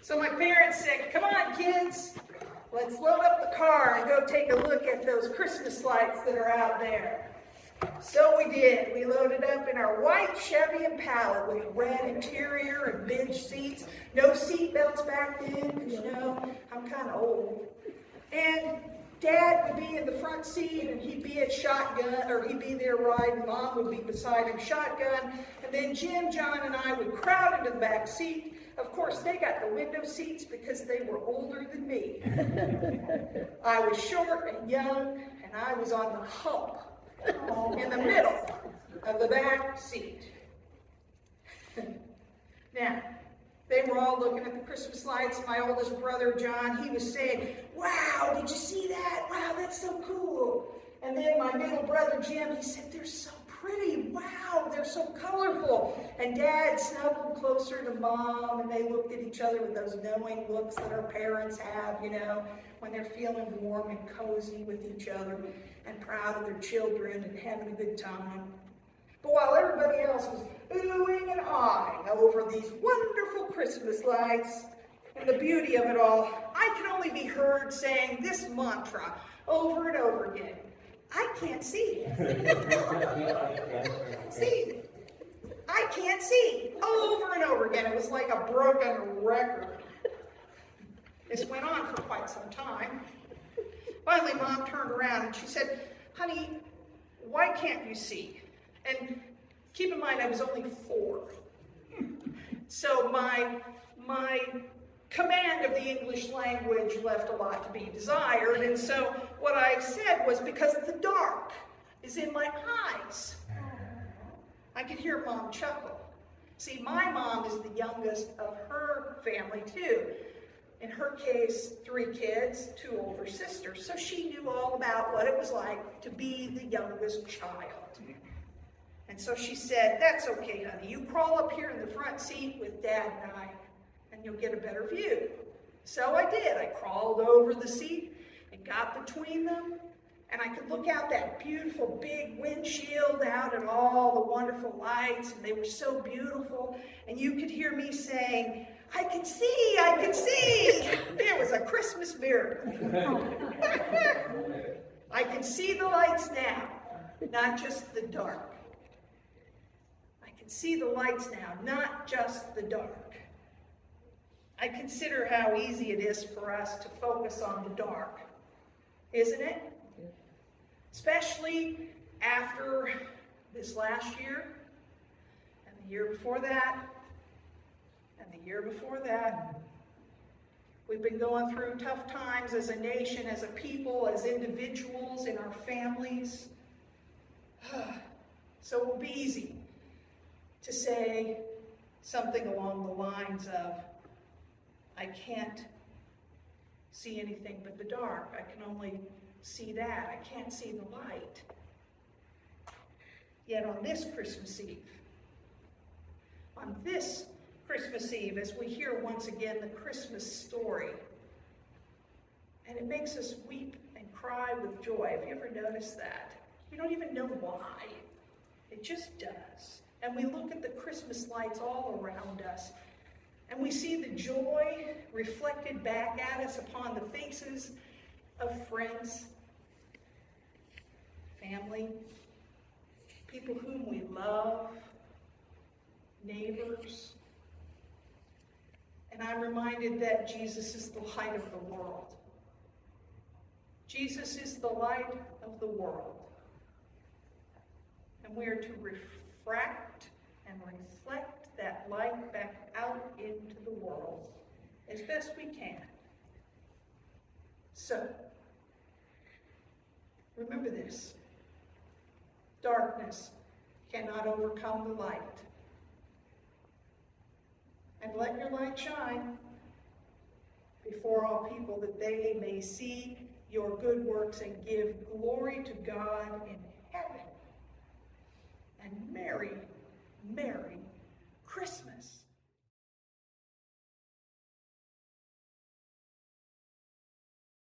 So my parents said, come on kids, let's load up the car and go take a look at those Christmas lights that are out there. So we did. We loaded up in our white Chevy Impala with red interior and bench seats. No seat belts back then, because you know, I'm kind of old. And Dad would be in the front seat and he'd be at shotgun, or he'd be there riding. Mom would be beside him shotgun. And then Jim, John, and I would crowd into the back seat. Of course, they got the window seats because they were older than me. I was short and young, and I was on the hump in the middle of the back seat. Now, they were all looking at the Christmas lights. My oldest brother, John, he was saying, wow, did you see that? Wow, that's so cool. And then my middle brother, Jim, he said, they're so pretty. Wow, they're so colorful. And Dad snuggled closer to Mom, and they looked at each other with those knowing looks that our parents have, you know, when they're feeling warm and cozy with each other and proud of their children and having a good time. But while everybody else was oohing and ahhing over these wonderful Christmas lights and the beauty of it all, I could only be heard saying this mantra over and over again. I can't see. See, I can't see. Over and over again. It was like a broken record. This went on for quite some time. Finally, Mom turned around and she said, honey, why can't you see? And keep in mind, I was only 4. So my command of the English language left a lot to be desired. And so what I said was, because the dark is in my eyes. I could hear Mom chuckle. See, my mom is the youngest of her family too. In her case, 3 kids, 2 older sisters. So she knew all about what it was like to be the youngest child. And so she said, that's okay, honey. You crawl up here in the front seat with Dad and I, and you'll get a better view. So I did. I crawled over the seat and got between them, and I could look out that beautiful big windshield out at all the wonderful lights, and they were so beautiful. And you could hear me saying, I can see, I can see. It was a Christmas miracle. I can see the lights now, not just the dark. I can see the lights now, not just the dark. I consider how easy it is for us to focus on the dark, isn't it? Especially after this last year, and the year before that, and the year before that. We've been going through tough times as a nation, as a people, as individuals, in our families. So it will be easy to say something along the lines of, I can't see anything but the dark. I can only see that. I can't see the light. Yet on this Christmas Eve, as we hear once again the Christmas story, and it makes us weep and cry with joy. Have you ever noticed that? We don't even know why. It just does. And we look at the Christmas lights all around us, and we see the joy reflected back at us upon the faces of friends, family, people whom we love, neighbors. And I'm reminded that Jesus is the light of the world. Jesus is the light of the world. And we are to refract and reflect that light back out into the world as best we can. So, remember this. Darkness cannot overcome the light. And let your light shine before all people, that they may see your good works and give glory to God in heaven. And Merry, Merry Christmas.